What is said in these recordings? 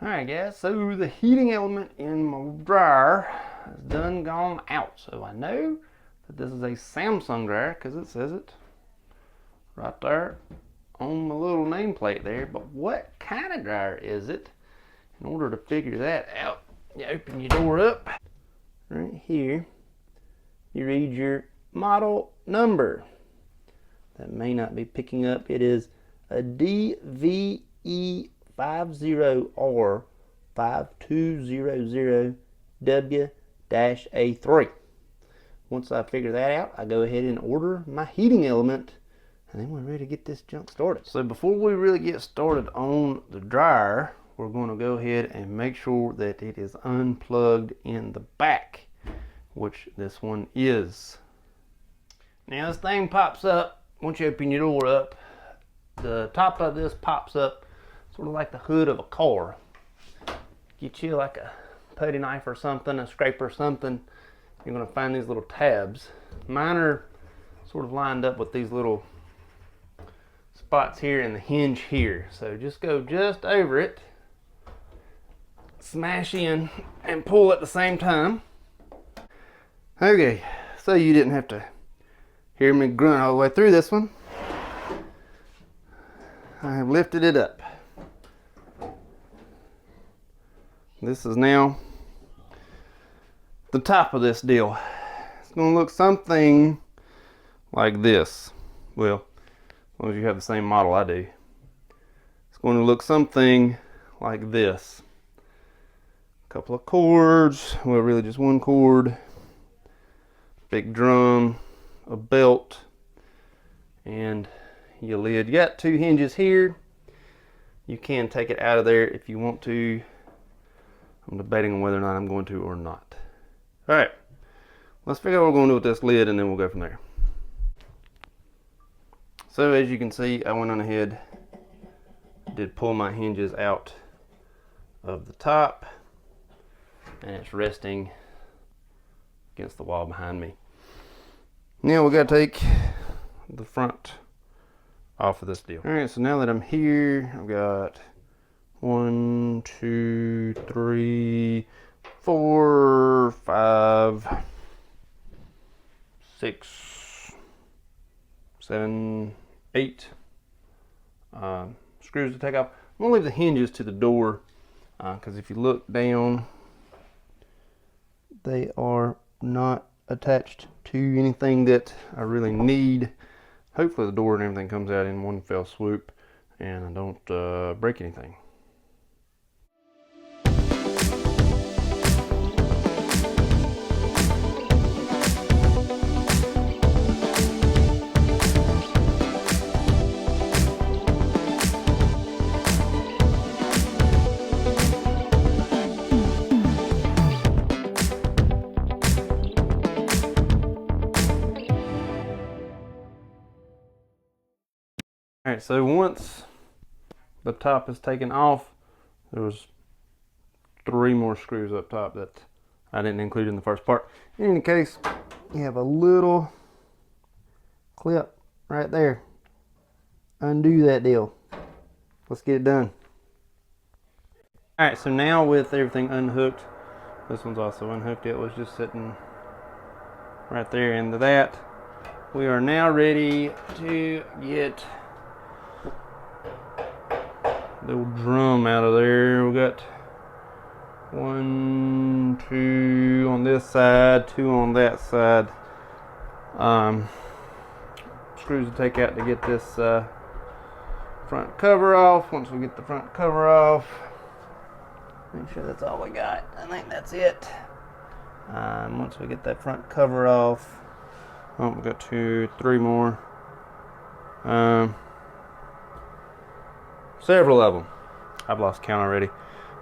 Alright guys, so the heating element in my dryer has done gone out. So I know that this is a Samsung dryer because it says it right there on my little nameplate there. But what kind of dryer is it? In order to figure that out, you open your door up. Right here, you read your model number. That may not be picking up. It is a DVE50R5200W-A3. Once I figure that out, I go ahead and order my heating element, and then we're ready to get this junk started. So before we really get started on the dryer, we're going to go ahead and make sure that it is unplugged in the back, which this one is. Now this thing pops up once you open your door up. The top of this pops up sort of like the hood of a car. Get you like a putty knife or something, a scraper or something, you're going to find these little tabs. Mine are sort of lined up with these little spots here and the hinge here. So just go just over it, smash in and pull at the same time. Okay, so you didn't have to hear me grunt all the way through this one. I have lifted it up. This is now the top of this deal. It's going to look something like this. Well, as long as you have the same model I do. It's going to look something like this. A couple of cords, well really just one cord, big drum, a belt, and your lid. You got two hinges here. You can take it out of there if you want to. I'm debating on whether or not I'm going to or not. All right, let's figure out what we're going to do with this lid and then we'll go from there. So as you can see, I went on ahead, did pull my hinges out of the top, and it's resting against the wall behind me. Now we got to take the front off of this deal. All right, so now that I'm here, I've got 1, 2, 3, 4, 5, 6, 7, 8 screws to take off. I'm gonna leave the hinges to the door because if you look down, they are not attached to anything that I really need. Hopefully the door and everything comes out in one fell swoop and I don't break anything. Alright, so once the top is taken off, there was 3 more screws up top that I didn't include in the first part. In any case, you have a little clip right there. Undo that deal. Let's get it done. Alright, so now with everything unhooked, this one's also unhooked. It was just sitting right there into that. We are now ready to get the little drum out of there. We got 1, 2 on this side, 2 on that side. Screws to take out to get this front cover off. Once we get the front cover off, make sure that's all we got. I think that's it. Once we get that front cover off, oh, we got 2, 3 more. Several of them. I've lost count already.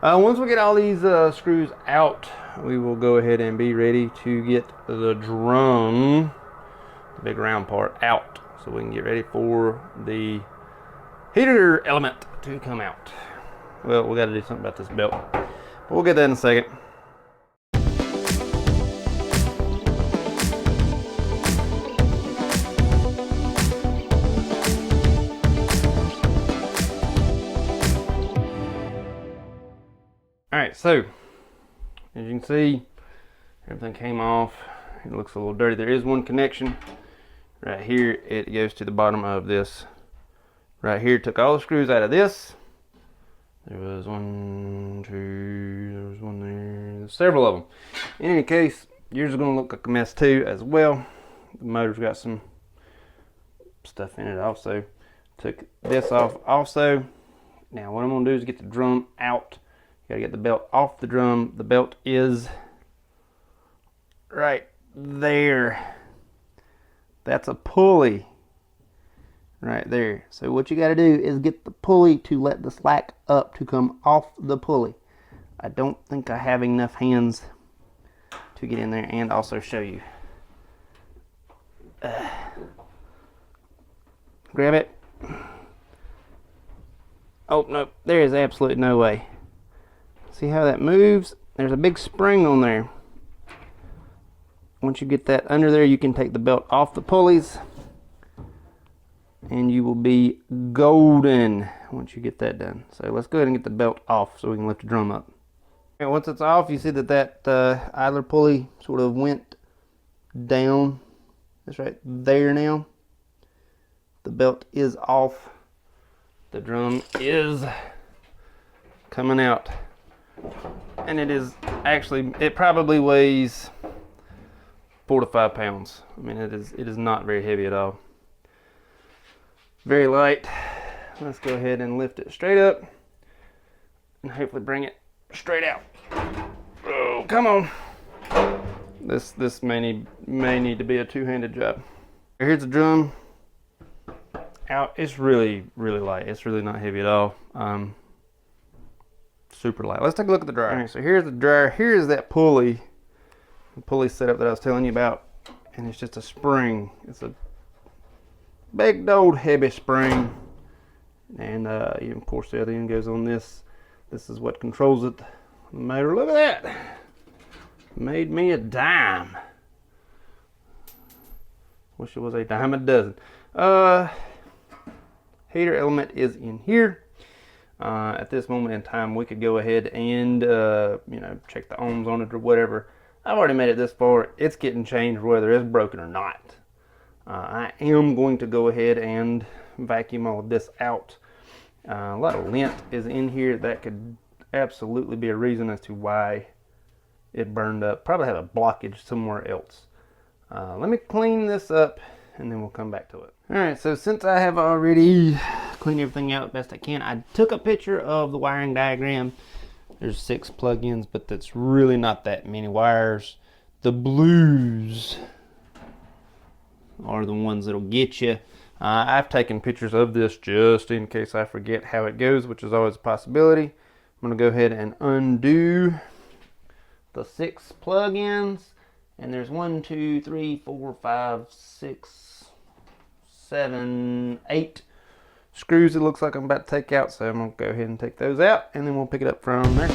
Once we get all these screws out, we will go ahead and be ready to get the drum, the big round part, out so we can get ready for the heater element to come out. Well, we got to do something about this belt, but we'll get that in a second. Alright, so as you can see, everything came off. It looks a little dirty. There is one connection right here. It goes to the bottom of this right here. Took all the screws out of this. There was one, two, there was one there, there's several of them. In any case, yours is going to look like a mess too as well. The motor's got some stuff in it also. Took this off also. Now what I'm going to do is get the drum out. You got to get the belt off the drum. The belt is right there. That's a pulley right there. So what you got to do is get the pulley to let the slack up to come off the pulley. I don't think I have enough hands to get in there and also show you. Grab it. Oh no, there is absolutely no way. See how that moves? There's a big spring on there. Once you get that under there, you can take the belt off the pulleys and you will be golden once you get that done. So let's go ahead and get the belt off so we can lift the drum up. And once it's off, you see that idler pulley sort of went down. It's right there now. The belt is off. The drum is coming out. And it is actually, it probably weighs 4 to 5 pounds. I mean, it is not very heavy at all. Very light. Let's go ahead and lift it straight up and hopefully bring it straight out. Oh, come on. This may need to be a two-handed job. Here's the drum out. It's really light. It's really not heavy at all. Super light. Let's take a look at the dryer. All right, so here's the dryer. Here's that pulley. The pulley setup that I was telling you about, and it's just a spring. It's a big old heavy spring, and of course the other end goes on this. This is what controls it. The motor. Look at that. Made me a dime. Wish it was a dime a dozen. Heater element is in here. At this moment in time, we could go ahead and check the ohms on it or whatever. I've already made it this far. It's getting changed whether it's broken or not. I am going to go ahead and vacuum all of this out. A lot of lint is in here. That could absolutely be a reason as to why it burned up. Probably had a blockage somewhere else. Let me clean this up and then we'll come back to it. Alright, so since I have already cleaned everything out best I can, I took a picture of the wiring diagram. There's 6 plug-ins, but that's really not that many wires. The blues are the ones that'll get you. I've taken pictures of this just in case I forget how it goes, which is always a possibility. I'm going to go ahead and undo the 6 plug-ins. And there's 1, 2, 3, 4, 5, 6, 7, 8 screws it looks like I'm about to take out. So I'm going to go ahead and take those out and then we'll pick it up from there.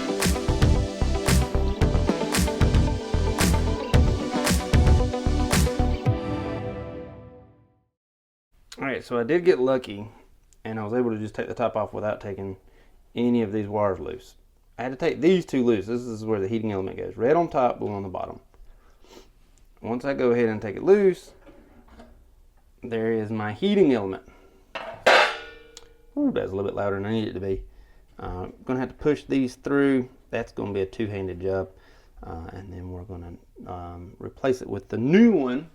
Alright, so I did get lucky and I was able to just take the top off without taking any of these wires loose. I had to take these 2 loose. This is where the heating element goes. Red on top, blue on the bottom. Once I go ahead and take it loose, there is my heating element. Ooh, that's a little bit louder than I need it to be. I'm going to have to push these through. That's going to be a two-handed job. And then we're going to replace it with the new one,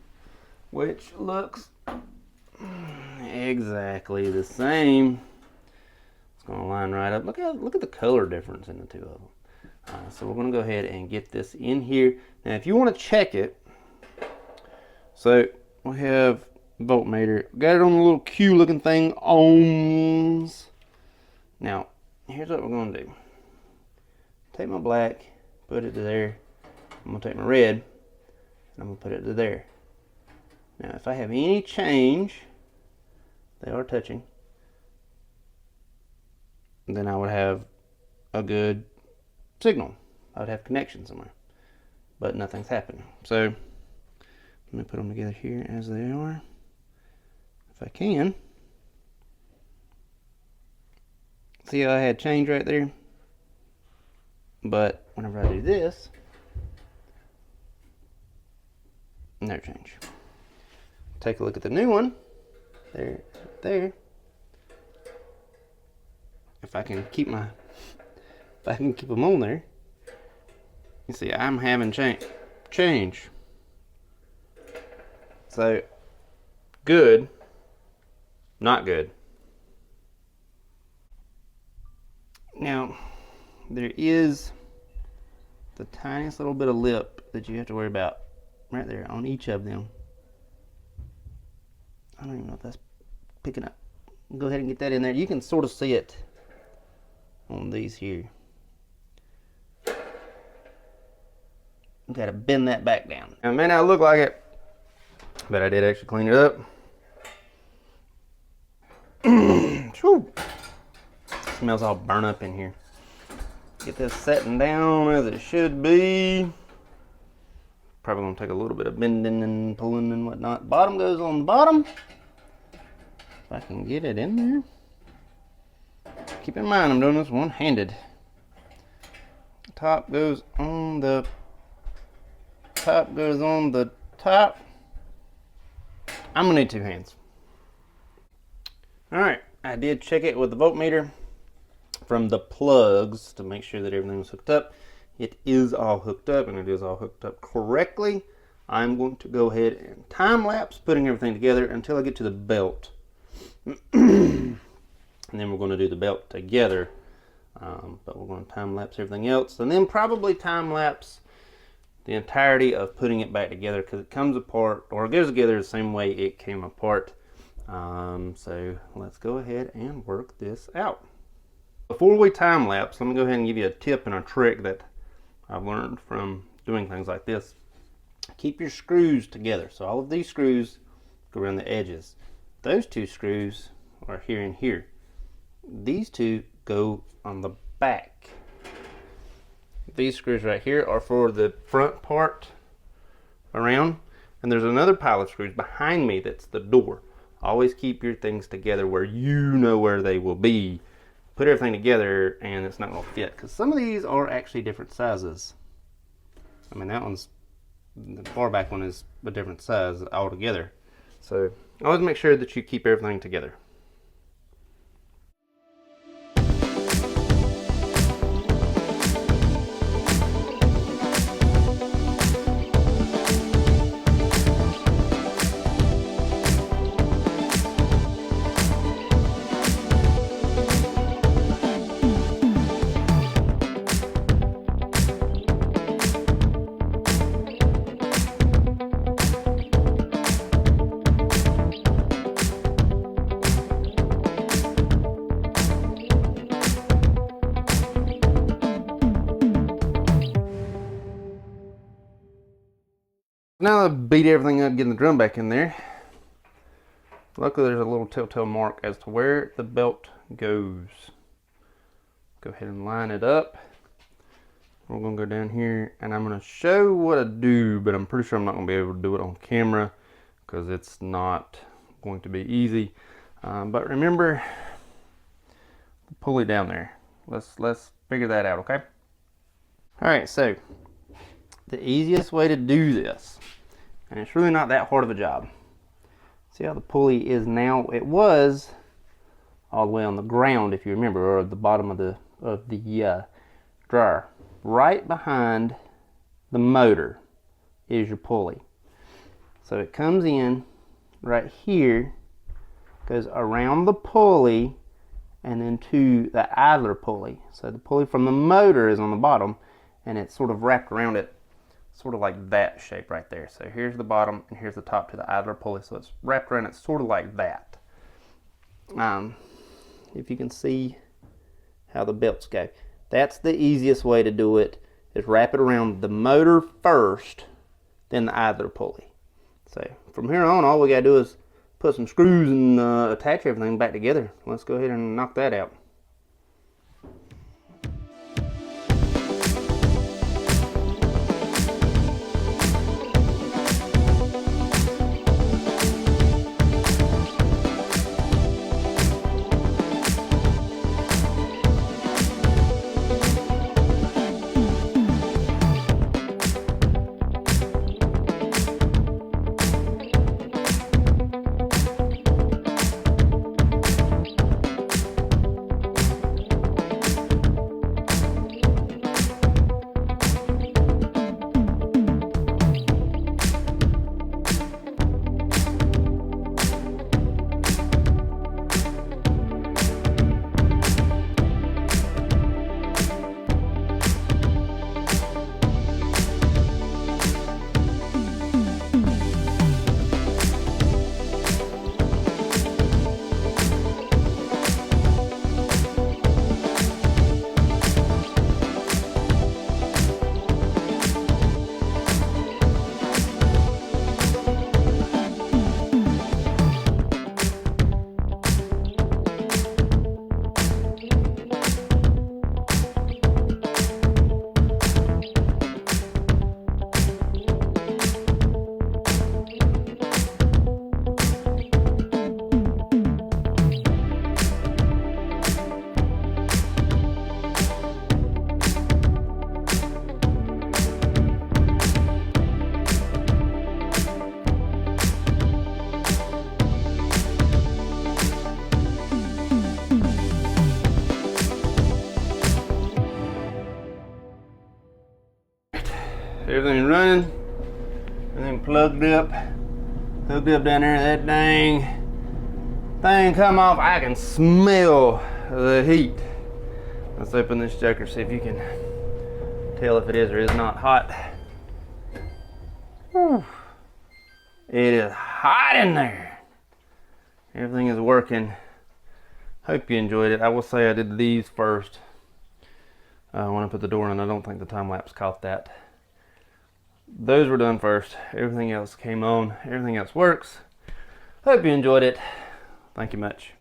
which looks exactly the same. It's going to line right up. Look at the color difference in the two of them. So we're going to go ahead and get this in here. Now, if you want to check it, so we have voltmeter. Got it on a little Q looking thing. Ohms. Now, here's what we're going to do. Take my black, put it to there. I'm going to take my red, and I'm going to put it to there. Now, if I have any change, they are touching, then I would have a good signal. I would have connection somewhere. But nothing's happening. So, let me put them together here as they are. If I can. See how I had change right there? But whenever I do this, no change. Take a look at the new one. There, there. If I can keep them on there, you see I'm having change. So, good, not good. Now, there is the tiniest little bit of lip that you have to worry about right there on each of them. I don't even know if that's picking up. Go ahead and get that in there. You can sort of see it on these here. Got to bend that back down. Now, it may not look like it, but I did actually clean it up. Smells all burnt up in here. Get this setting down as it should be. Probably gonna take a little bit of bending and pulling and whatnot. Bottom goes on the bottom. If I can get it in there. Keep in mind, I'm doing this one-handed. Top goes on the top. I'm gonna need two hands. All right, I did check it with the voltmeter from the plugs to make sure that everything was hooked up. It is all hooked up, and it is all hooked up correctly. I'm going to go ahead and time lapse putting everything together until I get to the belt. And then we're going to do the belt together. But we're going to time lapse everything else, and then probably time lapse the entirety of putting it back together, because it comes apart, or it goes together the same way it came apart. So let's go ahead and work this out. Before we time lapse, let me go ahead and give you a tip and a trick that I've learned from doing things like this. Keep your screws together. So all of these screws go around the edges. Those two screws are here and here. These two go on the back. These screws right here are for the front part around, and there's another pile of screws behind me that's the door. Always keep your things together where you know where they will be. Put everything together and it's not going to fit, because some of these are actually different sizes. I mean, that one's, the far back one is a different size altogether. So always make sure that you keep everything together. Now I beat everything up, getting the drum back in there. Luckily there's a little telltale mark as to where the belt goes. Go ahead and line it up. We're gonna go down here and I'm gonna show what I do, but I'm pretty sure I'm not gonna be able to do it on camera because it's not going to be easy. But remember the pulley down there. Let's figure that out, okay? All right, so the easiest way to do this, and it's really not that hard of a job. See how the pulley is now? It was all the way on the ground, if you remember, or at the bottom of the dryer. Right behind the motor is your pulley. So it comes in right here, goes around the pulley, and then to the idler pulley. So the pulley from the motor is on the bottom, and it's sort of wrapped around it, sort of like that shape right there. So here's the bottom and here's the top to the idler pulley. So it's wrapped around it sort of like that. If you can see how the belts go. That's the easiest way to do it, is wrap it around the motor first, then the idler pulley. So from here on, all we gotta do is put some screws and attach everything back together. Let's go ahead and knock that out. Everything's running. Everything plugged up. Hooked up down there. That dang thing come off. I can smell the heat. Let's open this joker, see if you can tell if it is or is not hot. Whew. It is hot in there. Everything is working. Hope you enjoyed it. I will say I did these first. When I put the door in, I don't think the time lapse caught that. Those were done first. Everything else came on. Everything else works. Hope you enjoyed it. Thank you much.